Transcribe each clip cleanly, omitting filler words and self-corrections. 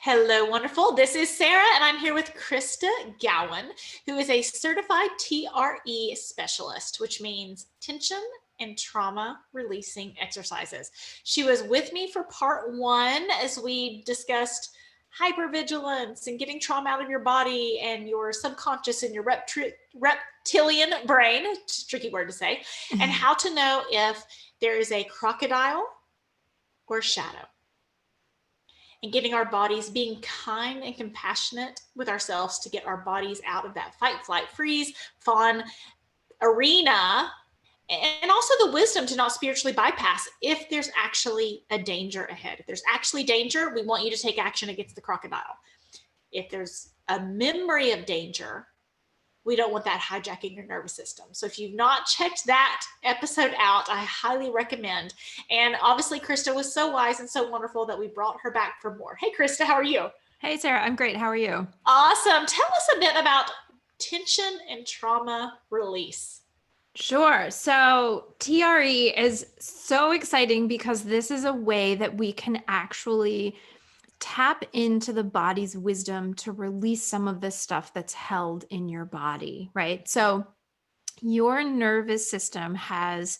Hello, wonderful. This is Sarah, and I'm here with Christa Gowen, who is a certified TRE specialist, which means tension and trauma releasing exercises. She was with me for part one as we discussed hypervigilance and getting trauma out of your body and your subconscious and your reptilian brain, it's a tricky word to say, and how to know if there is a crocodile or shadow. And getting our bodies, being kind and compassionate with ourselves to get our bodies out of that fight, flight, freeze, fawn arena, and also the wisdom to not spiritually bypass if there's actually a danger ahead. If there's actually danger, we want you to take action against the crocodile. If there's a memory of danger, we don't want that hijacking your nervous system. So if you've not checked that episode out, I highly recommend. And obviously, Christa was so wise and so wonderful that we brought her back for more. Hey, Christa, how are you? Hey, Sarah, I'm great. How are you? Awesome. Tell us a bit about tension and trauma release. Sure. So TRE is so exciting because this is a way that we can actually tap into the body's wisdom to release some of this stuff that's held in your body, right? So your nervous system has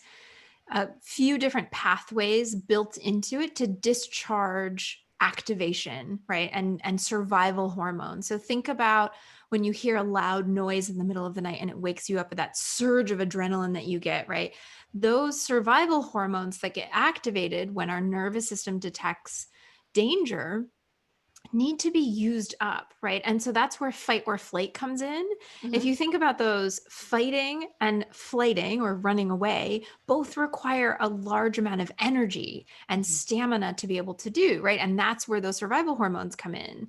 a few different pathways built into it to discharge activation, right? And survival hormones. So think about when you hear a loud noise in the middle of the night and it wakes you up with that surge of adrenaline that you get, right? Those survival hormones that get activated when our nervous system detects danger need to be used up, right? And so that's where fight or flight comes in. Mm-hmm. If you think about those, fighting and flighting or running away both require a large amount of energy and stamina to be able to do, right? And that's where those survival hormones come in.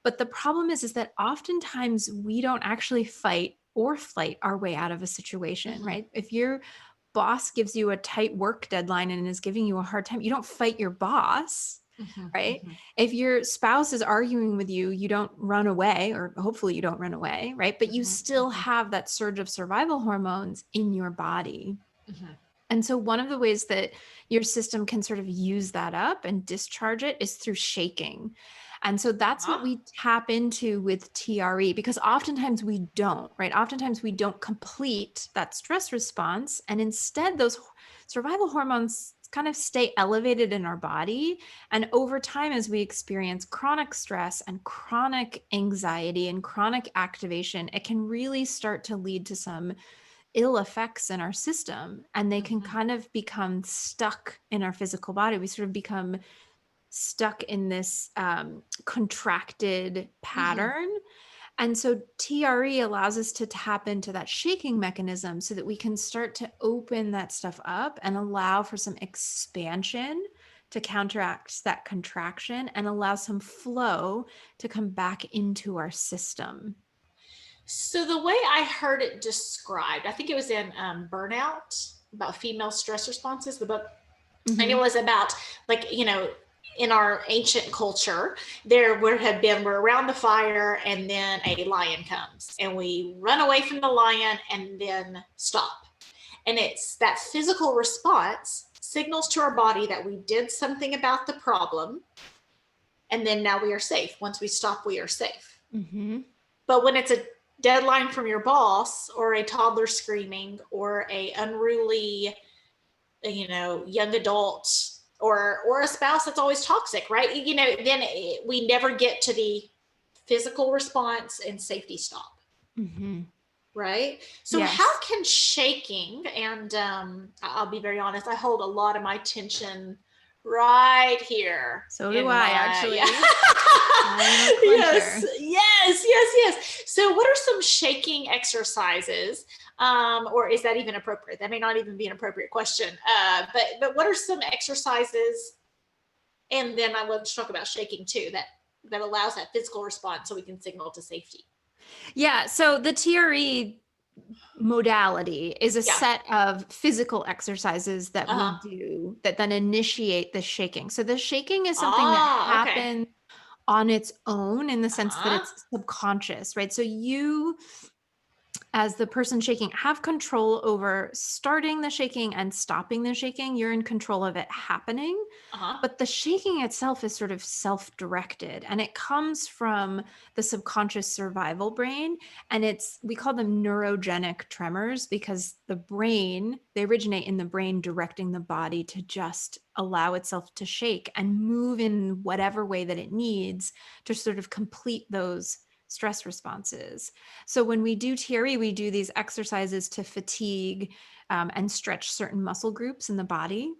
But the problem is that oftentimes we don't actually fight or flight our way out of a situation, right? If your boss gives you a tight work deadline and is giving you a hard time, you don't fight your boss. Right? If your spouse is arguing with you, you don't run away, or hopefully you don't run away, right? But you still have that surge of survival hormones in your body. And so one of the ways that your system can sort of use that up and discharge it is through shaking. And so that's what we tap into with TRE, because oftentimes we don't, right? Oftentimes we don't complete that stress response. And instead, those survival hormones kind of stay elevated in our body. And over time, as we experience chronic stress and chronic anxiety and chronic activation, it can really start to lead to some ill effects in our system. And they can kind of become stuck in our physical body. We sort of become stuck in this contracted pattern. And so TRE allows us to tap into that shaking mechanism so that we can start to open that stuff up and allow for some expansion to counteract that contraction and allow some flow to come back into our system. So the way I heard it described, I think it was in Burnout, about female stress responses, the book. And it was about, like, you know, in our ancient culture, there would have been, we're around the fire and then a lion comes and we run away from the lion and then stop. And it's that physical response signals to our body that we did something about the problem. And then now we are safe. Once we stop, we are safe. But when it's a deadline from your boss or a toddler screaming or a unruly, you know, young adult, or a spouse that's always toxic, right? You know, then we never get to the physical response and safety stop, right? So how can shaking, and I'll be very honest, I hold a lot of my tension right here. So do I, actually. Yes. So what are some shaking exercises? Or is that even appropriate? That may not even be an appropriate question. But what are some exercises? And then I want to talk about shaking too, that allows that physical response so we can signal to safety. Yeah. So the TRE modality is a set of physical exercises that we do that then initiate the shaking. So the shaking is something that happens on its own in the sense that it's subconscious, right? So you as the person shaking, have control over starting the shaking and stopping the shaking. You're in control of it happening. Uh-huh. But the shaking itself is sort of self-directed, and it comes from the subconscious survival brain. And we call them neurogenic tremors because they originate in the brain, directing the body to just allow itself to shake and move in whatever way that it needs to sort of complete those stress responses. So when we do TRE, we do these exercises to fatigue and stretch certain muscle groups in the body.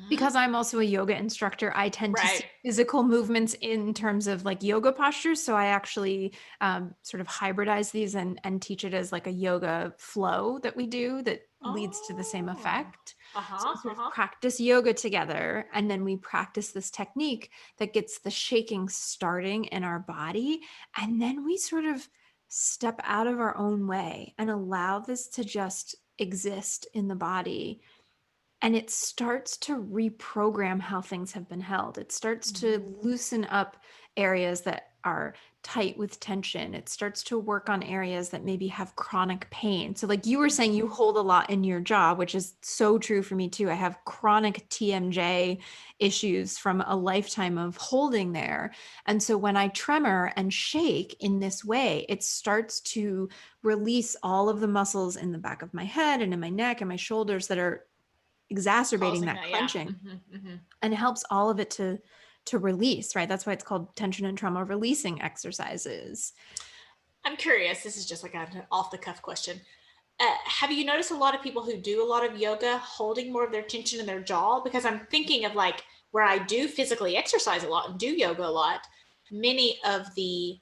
Because I'm also a yoga instructor, I tend to see Right. physical movements in terms of like yoga postures. So I actually sort of hybridize these and teach it as like a yoga flow that we do that leads to the same Oh. effect. So Uh-huh. we sort of Uh-huh. practice yoga together, and then we practice this technique that gets the shaking starting in our body. And then we sort of step out of our own way and allow this to just exist in the body, and it starts to reprogram how things have been held. It starts to loosen up areas that are tight with tension. It starts to work on areas that maybe have chronic pain. So like you were saying, you hold a lot in your jaw, which is so true for me too. I have chronic TMJ issues from a lifetime of holding there. And so when I tremor and shake in this way, it starts to release all of the muscles in the back of my head and in my neck and my shoulders that are exacerbating Causing that that, yeah. clenching, Mm-hmm. and it helps all of it to release, right? That's why it's called tension and trauma releasing exercises. I'm curious. This is just like an off the cuff question. Have you noticed a lot of people who do a lot of yoga holding more of their tension in their jaw? Because I'm thinking of like where I do physically exercise a lot and do yoga a lot, many of the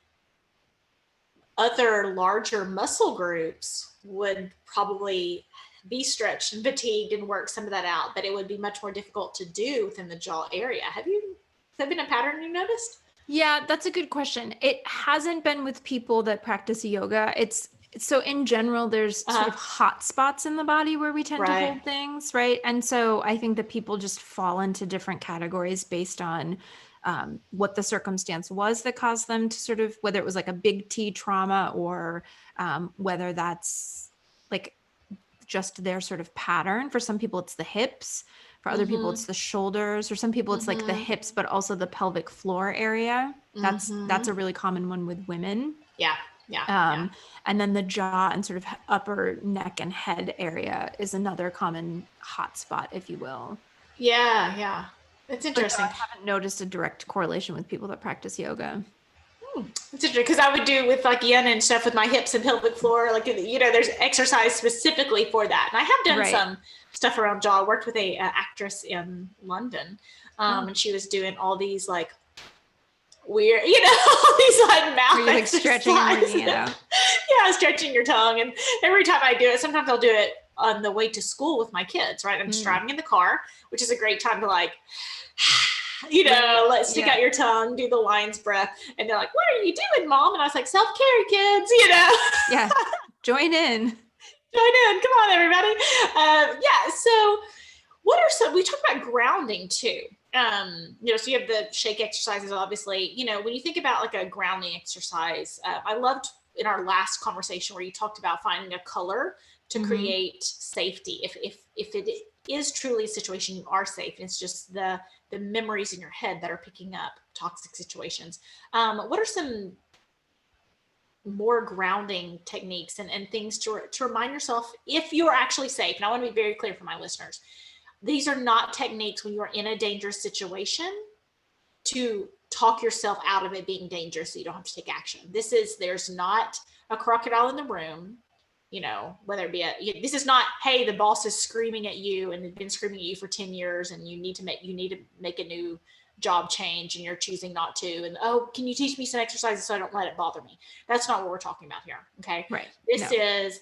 other larger muscle groups would probably be stretched and fatigued and work some of that out, but it would be much more difficult to do within the jaw area. Has that been a pattern you noticed? Yeah, that's a good question. It hasn't been with people that practice yoga. It's so in general, there's sort of Uh-huh. hot spots in the body where we tend to Right. hold things, right? And so I think that people just fall into different categories based on what the circumstance was that caused them to sort of, whether it was like a big T trauma or whether that's like just their sort of pattern. For some people, it's the hips. For other people, Mm-hmm. it's the shoulders. Or some people, it's like the Mm-hmm. hips, but also the pelvic floor area. That's Mm-hmm. a really common one with women. Yeah. Yeah. Yeah. Um, and then the jaw and sort of upper neck and head area is another common hot spot, if you will. Yeah. Yeah. It's But no, interesting. I haven't noticed a direct correlation with people that practice yoga. It's interesting because I would do with like yin and stuff with my hips and pelvic floor. Like, there's exercise specifically for that. And I have done Right. some stuff around jaw. I worked with a actress in London, Oh. and she was doing all these like weird, all these like Are mouth you like stretching and working exercises. it out? Yeah, stretching your tongue. And every time I do it, sometimes I'll do it on the way to school with my kids, right? I'm just Mm. driving in the car, which is a great time to like, Right. let's stick Yeah. out your tongue, do the lion's breath. And they're like, what are you doing, mom? And I was like, self-care, kids, Yeah. Join in. Join in. Come on, everybody. Yeah. So what are some, we talked about grounding too. So you have the shake exercises, obviously, when you think about like a grounding exercise, I loved in our last conversation where you talked about finding a color to Mm-hmm. create safety. If it is truly a situation you are safe, and it's just the memories in your head that are picking up toxic situations. What are some more grounding techniques and things to remind yourself if you're actually safe? And I want to be very clear for my listeners. These are not techniques when you're in a dangerous situation to talk yourself out of it being dangerous so you don't have to take action. There's not a crocodile in the room, whether it be this is not, hey, the boss is screaming at you and they've been screaming at you for 10 years and you need to make a new job change and you're choosing not to. And, oh, can you teach me some exercises so I don't let it bother me? That's not what we're talking about here. Okay. Right. This No. is,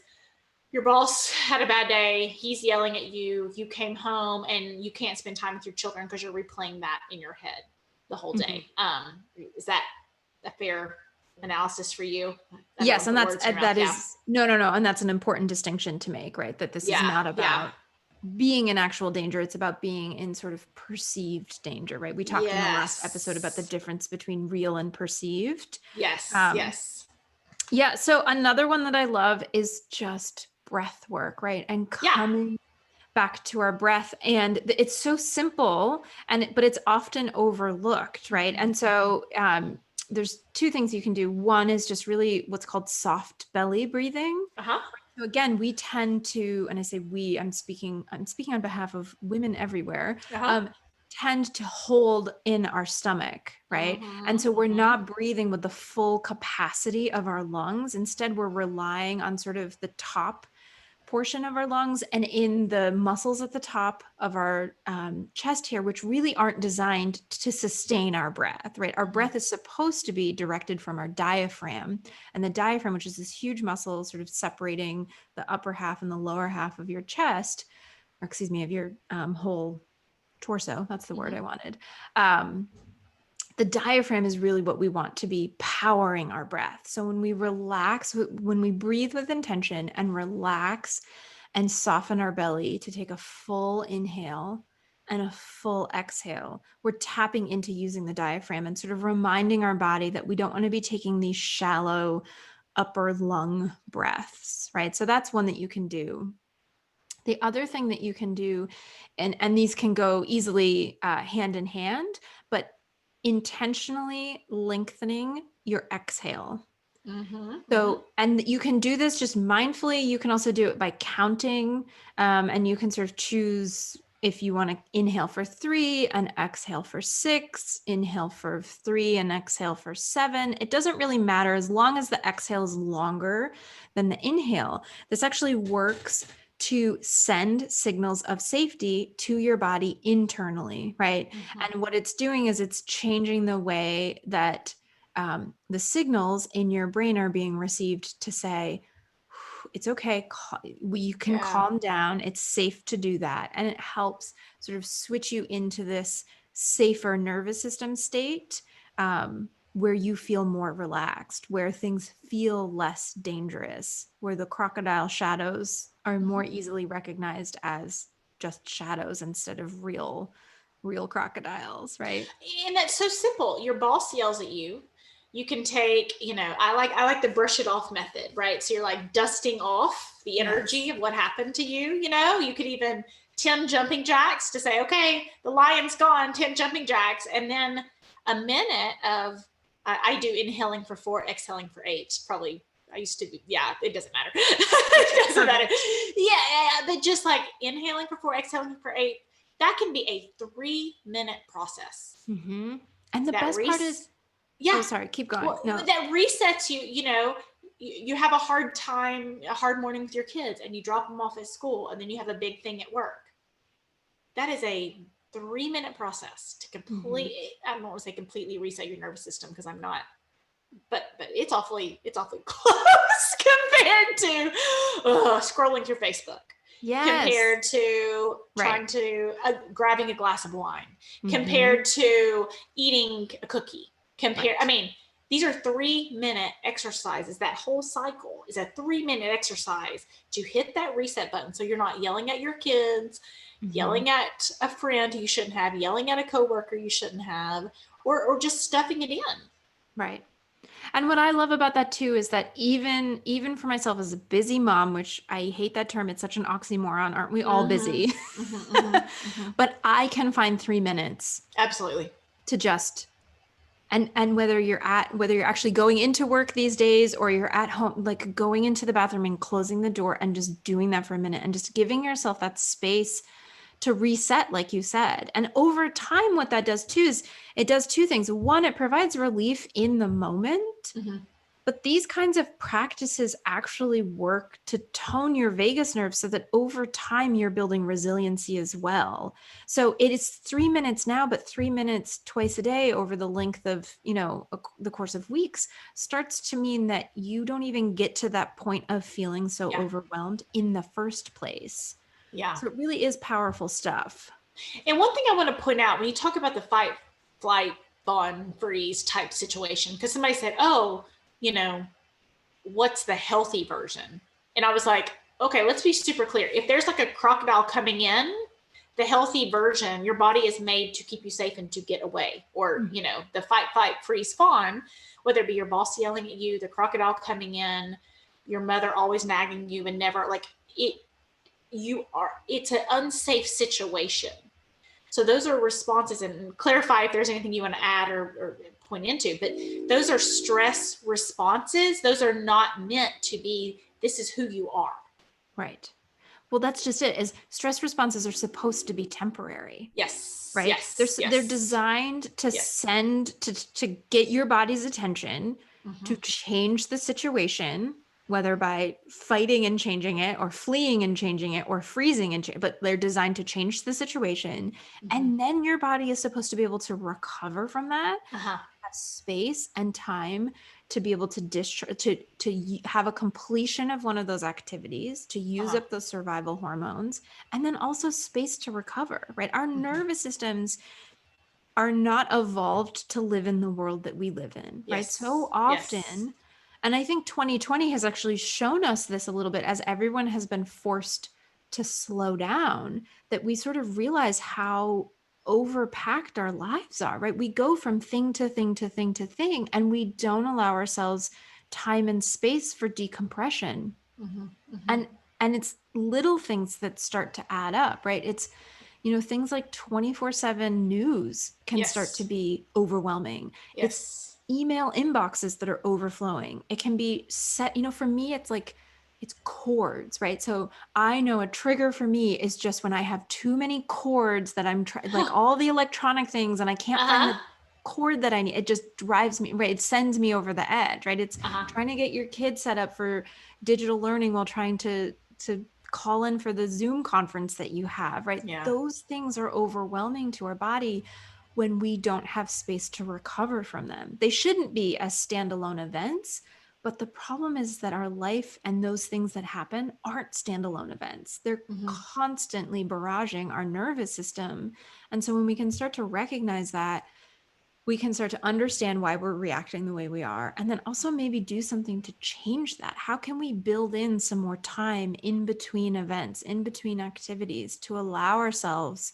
your boss had a bad day. He's yelling at you. You came home and you can't spend time with your children because you're replaying that in your head the whole day. Mm-hmm. Is that a fair analysis for you? Yes, and that is no, and that's an important distinction to make, right? That this is not about being in actual danger. It's about being in sort of perceived danger, right? We talked in the last episode about the difference between real and perceived. Yes. Yes. Yeah. So another one that I love is just breath work, right? And Yeah. coming back to our breath. And it's so simple, but it's often overlooked, right? And so there's two things you can do. One is just really what's called soft belly breathing. Uh-huh. So again, we tend to, and I say we, I'm speaking on behalf of women everywhere, Uh-huh. tend to hold in our stomach, right? And so we're not breathing with the full capacity of our lungs. Instead, we're relying on sort of the top portion of our lungs and in the muscles at the top of our chest here, which really aren't designed to sustain our breath, right? Our breath is supposed to be directed from our diaphragm, and the diaphragm, which is this huge muscle sort of separating the upper half and the lower half of your chest, or excuse me, of your whole torso. That's the word I wanted. The diaphragm is really what we want to be powering our breath. So when we relax, when we breathe with intention and relax and soften our belly to take a full inhale and a full exhale, we're tapping into using the diaphragm and sort of reminding our body that we don't want to be taking these shallow upper lung breaths, right? So that's one that you can do. The other thing that you can do, and these can go easily hand in hand, but intentionally lengthening your exhale. So, and you can do this just mindfully. You can also do it by counting, and you can sort of choose if you want to inhale for 3 and exhale for 6, inhale for 3 and exhale for 7. It doesn't really matter as long as the exhale is longer than the inhale. This actually works to send signals of safety to your body internally, right? And what it's doing is it's changing the way that the signals in your brain are being received to say, it's okay, you can calm down, it's safe to do that. And it helps sort of switch you into this safer nervous system state where you feel more relaxed, where things feel less dangerous, where the crocodile shadows are more easily recognized as just shadows instead of real crocodiles, right? And that's so simple. Your boss yells at you. You can take, I like the brush it off method, right? So you're like dusting off the energy of what happened to you. You could even 10 jumping jacks to say, okay, the lion's gone, 10 jumping jacks. And then a minute of, I do inhaling for 4, exhaling for 8. Probably I used to do, yeah, it doesn't matter. It doesn't matter. Yeah, but just like inhaling for 4, exhaling for 8, that can be a 3-minute process. And the That best part is, oh, sorry, keep going. well, No. that resets you. You have a hard time, a hard morning with your kids, and you drop them off at school, and then you have a big thing at work. That is a 3-minute process to I don't want to say completely reset your nervous system, because I'm not, but it's awfully close compared to scrolling through Facebook. Compared to trying to grabbing a glass of wine, compared to eating a cookie, I mean, these are 3-minute exercises. That whole cycle is a 3-minute exercise to hit that reset button. So you're not yelling at your kids, yelling at a friend who you shouldn't have, yelling at a coworker you shouldn't have, or just stuffing it in. Right. And what I love about that too is that even for myself as a busy mom, which I hate that term, it's such an oxymoron, aren't we all busy? But I can find 3 minutes. Absolutely. To just, and whether you're actually going into work these days or you're at home, like going into the bathroom and closing the door and just doing that for a minute and just giving yourself that space to reset, like you said. And over time, what that does too is it does 2 things. One, it provides relief in the moment, but these kinds of practices actually work to tone your vagus nerve so that over time you're building resiliency as well. So it is 3 minutes now, but 3 minutes twice a day over the length of, the course of weeks starts to mean that you don't even get to that point of feeling so overwhelmed in the first place. Yeah. So it really is powerful stuff. And one thing I want to point out when you talk about the fight, flight, fawn, freeze type situation, because somebody said, oh, what's the healthy version? And I was like, okay, let's be super clear. If there's like a crocodile coming in, the healthy version, your body is made to keep you safe and to get away, or, you know, the fight, flight, freeze, fawn, whether it be your boss yelling at you, the crocodile coming in, your mother always nagging you and never like it, it's an unsafe situation. So those are responses, and clarify if there's anything you want to add or point into, but those are stress responses. Those are not meant to be, this is who you are. Right. Well, that's just it, is stress responses are supposed to be temporary. Yes. Right. Yes. They're designed to send to get your body's attention, to change the situation, whether by fighting and changing it, or fleeing and changing it, or freezing and but they're designed to change the situation. And then your body is supposed to be able to recover from that, have space and time to be able to discharge, to have a completion of one of those activities, to use up those survival hormones, and then also space to recover, right? Our nervous systems are not evolved to live in the world that we live in, right? So often, and I think 2020 has actually shown us this a little bit, as everyone has been forced to slow down, that we sort of realize how overpacked our lives are, right? We go from thing to thing to thing to thing, and we don't allow ourselves time and space for decompression. And it's little things that start to add up, right? It's, you know, things like 24/7 news can start to be overwhelming. It's email inboxes that are overflowing. It can be set, you know, for me, it's like, it's cords, right? So I know a trigger for me is just when I have too many cords that I'm like all the electronic things, and I can't find the cord that I need. It just drives me, right? It sends me over the edge, right? It's trying to get your kid set up for digital learning while trying to call in for the Zoom conference that you have, right? Those things are overwhelming to our body when we don't have space to recover from them. They shouldn't be as standalone events, but the problem is that our life and those things that happen aren't standalone events. They're constantly barraging our nervous system. And so when we can start to recognize that, we can start to understand why we're reacting the way we are, and then also maybe do something to change that. How can we build in some more time in between events, in between activities, to allow ourselves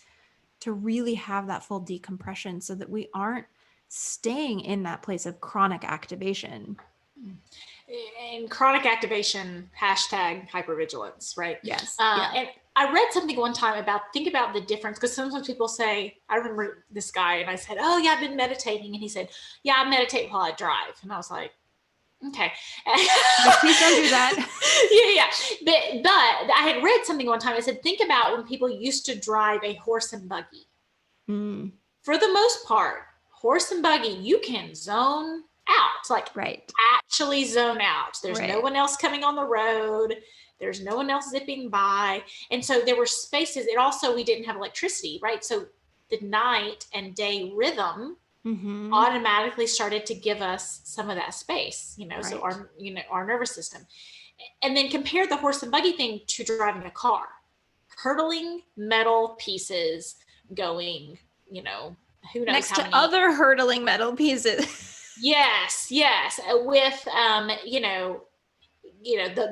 to really have that full decompression, so that we aren't staying in that place of chronic activation? And chronic activation, hashtag hypervigilance, right? Yes. And I read something one time about, think about the difference, because sometimes people say, I remember this guy, and I said, oh yeah, I've been meditating. And he said, yeah, I meditate while I drive. And I was like, okay. Please don't do that. But I had read something one time. I said, think about when people used to drive a horse and buggy. For the most part, horse and buggy, you can zone out, like actually zone out. There's no one else coming on the road. There's no one else zipping by. And so there were spaces. It also, we didn't have electricity, right? So the night and day rhythm automatically started to give us some of that space, you know, so our nervous system. And then compare the horse and buggy thing to driving a car, hurtling metal pieces going, you know, who knows next how to many other hurtling metal pieces. Yes. With,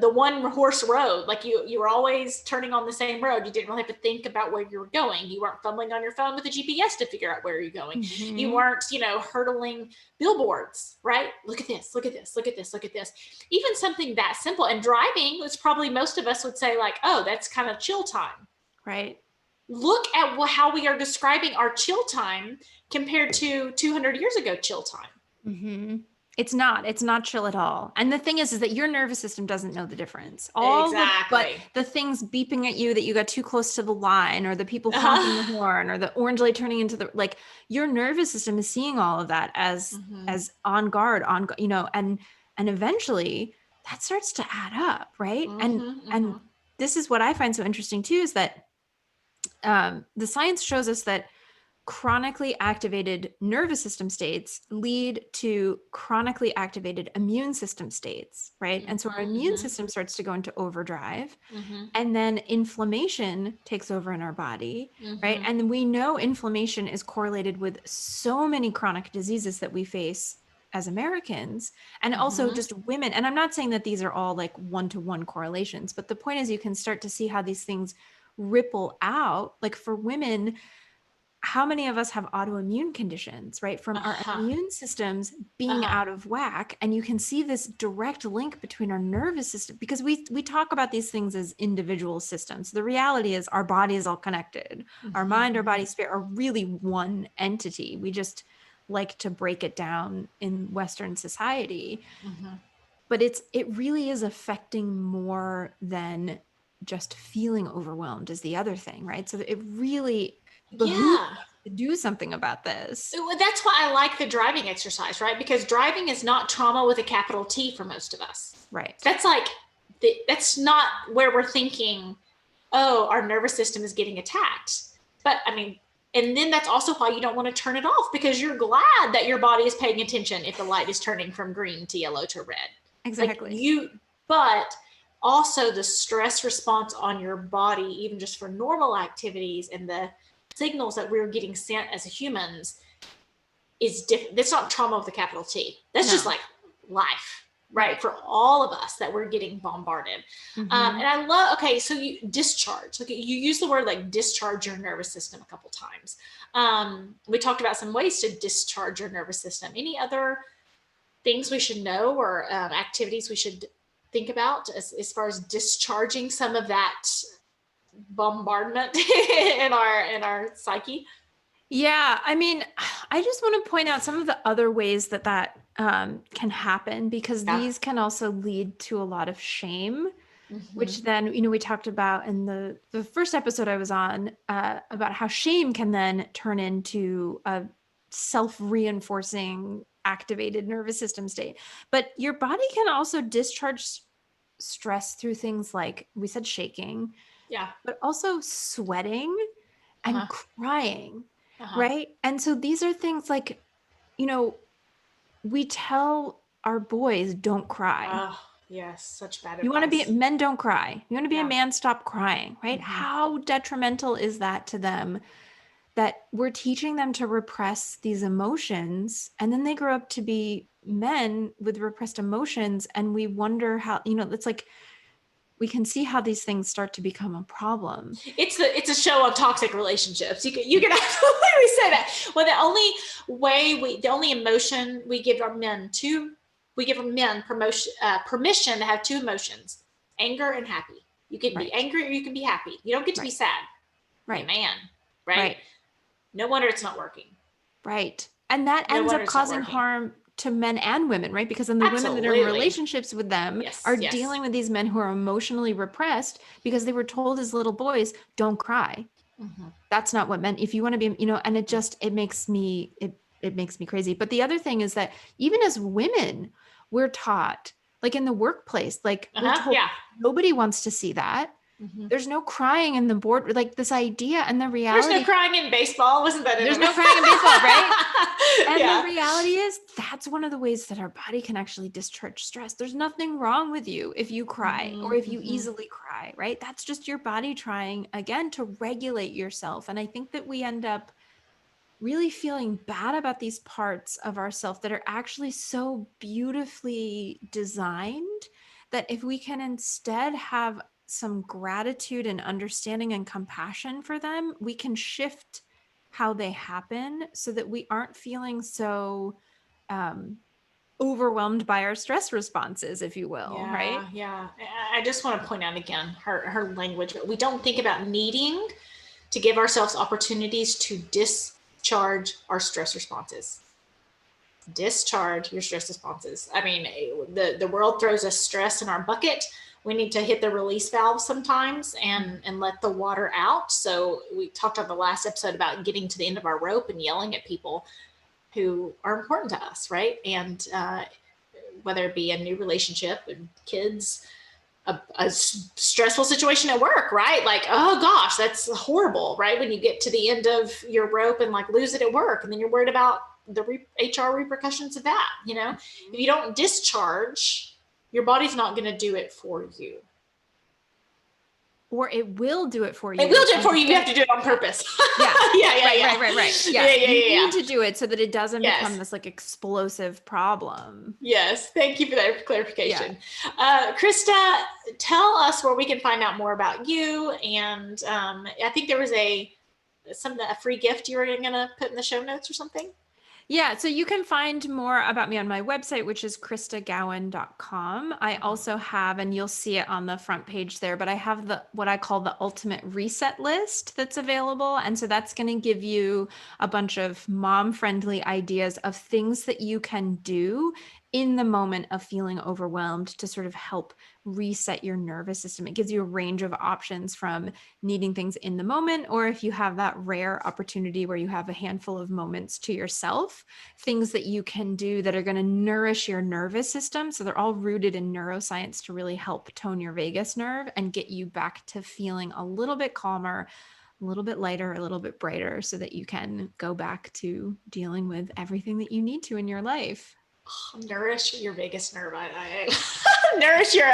the one horse road, like you were always turning on the same road. You didn't really have to think about where you were going. You weren't fumbling on your phone with a GPS to figure out where you're going. You weren't, hurtling billboards, right? Look at this, look at this, look at this, look at this. Even something that simple. And driving was probably, most of us would say like, oh, that's kind of chill time. Right. Look at how we are describing our chill time compared to 200 years ago chill time. It's not chill at all. And the thing is that your nervous system doesn't know the difference. But the things beeping at you that you got too close to the line, or the people honking the horn, or the orange light turning into the, your nervous system is seeing all of that as on guard, and eventually that starts to add up. Right. And this is what I find so interesting too, is that the science shows us that chronically activated nervous system states lead to chronically activated immune system states, right? And so our immune system starts to go into overdrive, and then inflammation takes over in our body, right? And we know inflammation is correlated with so many chronic diseases that we face as Americans, and also just women. And I'm not saying that these are all like one-to-one correlations, but the point is you can start to see how these things ripple out. Like for women, how many of us have autoimmune conditions, right? From our immune systems being out of whack. And you can see this direct link between our nervous system, because we talk about these things as individual systems. The reality is our body is all connected. Our mind, our body, spirit are really one entity. We just like to break it down in Western society. But it really is affecting more than just feeling overwhelmed is the other thing, right? So it really behooves us to do something about this. That's why I like the driving exercise, right? Because driving is not trauma with a capital T for most of us. Right. That's like, that's not where we're thinking, oh, our nervous system is getting attacked. But I mean, and then that's also why you don't want to turn it off, because you're glad that your body is paying attention if the light is turning from green to yellow to red. Exactly. Like but also the stress response on your body, even just for normal activities and the signals that we're getting sent as humans is different. That's not trauma with a capital T. That's just like life, right? For all of us that we're getting bombarded. And I love, okay, so you discharge, like you use the word like discharge your nervous system a couple times. We talked about some ways to discharge your nervous system. Any other things we should know or activities we should think about as far as discharging some of that bombardment in our psyche? Yeah, I mean, I just want to point out some of the other ways that can happen, because these can also lead to a lot of shame, which then, we talked about in the first episode I was on about how shame can then turn into a self-reinforcing activated nervous system state. But your body can also discharge stress through things like, we said, shaking, but also sweating and crying, right? And so these are things like, we tell our boys, don't cry. Oh, yes, such bad advice. You want to be, men don't cry. You want to be a man, stop crying, right? How detrimental is that to them, that we're teaching them to repress these emotions, and then they grow up to be men with repressed emotions, and we wonder how, it's like, we can see how these things start to become a problem. It's a show on toxic relationships. You can absolutely say that. Well, the only emotion we give our men permission to have two emotions: anger and happy. You can be angry or you can be happy. You don't get to be sad. Right. Man. Right. No wonder it's not working. Right. And that ends up causing harm to men and women, right? Because then the women that are in relationships with them are dealing with these men who are emotionally repressed because they were told as little boys, don't cry. That's not what men, if you want to be, and it makes me crazy. But the other thing is that even as women, we're taught, like in the workplace, like we're told nobody wants to see that. There's no crying in the board, like this idea, and the reality. There's no crying in baseball. Wasn't that? There's no crying in baseball, right? And the reality is that's one of the ways that our body can actually discharge stress. There's nothing wrong with you if you cry or if you easily cry, right? That's just your body trying, again, to regulate yourself. And I think that we end up really feeling bad about these parts of ourselves that are actually so beautifully designed, that if we can instead have some gratitude and understanding and compassion for them, we can shift how they happen so that we aren't feeling so overwhelmed by our stress responses, if you will, right? Yeah. I just want to point out again, her language. We don't think about needing to give ourselves opportunities to discharge our stress responses. Discharge your stress responses. I mean, the world throws us stress in our bucket. We need to hit the release valve sometimes and let the water out. So we talked on the last episode about getting to the end of our rope and yelling at people who are important to us, right? And whether it be a new relationship with kids, a stressful situation at work, right? Like, oh gosh, that's horrible, right? When you get to the end of your rope and like lose it at work, and then you're worried about the HR repercussions of that. If you don't discharge, your body's not going to do it for you. or it will do it for you. It will do it for you. You have to do it on purpose. Yeah. Right. Yeah. You need to do it so that it doesn't become this like explosive problem. Yes. Thank you for that clarification. Christa, tell us where we can find out more about you. And I think there was a free gift you were going to put in the show notes or something. Yeah, so you can find more about me on my website, which is christagowen.com. I also have, and you'll see it on the front page there, but I have what I call the ultimate reset list that's available. And so that's going to give you a bunch of mom-friendly ideas of things that you can do in the moment of feeling overwhelmed to sort of help reset your nervous system. It gives you a range of options from needing things in the moment, or if you have that rare opportunity where you have a handful of moments to yourself, things that you can do that are going to nourish your nervous system. So they're all rooted in neuroscience to really help tone your vagus nerve and get you back to feeling a little bit calmer, a little bit lighter, a little bit brighter, so that you can go back to dealing with everything that you need to in your life. Nourish your vagus nerve. I nourish your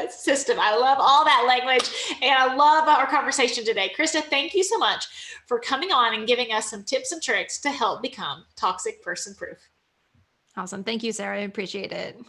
system. I love all that language, and I love our conversation today. Christa, thank you so much for coming on and giving us some tips and tricks to help become toxic person proof. Awesome. Thank you, Sarah. I appreciate it.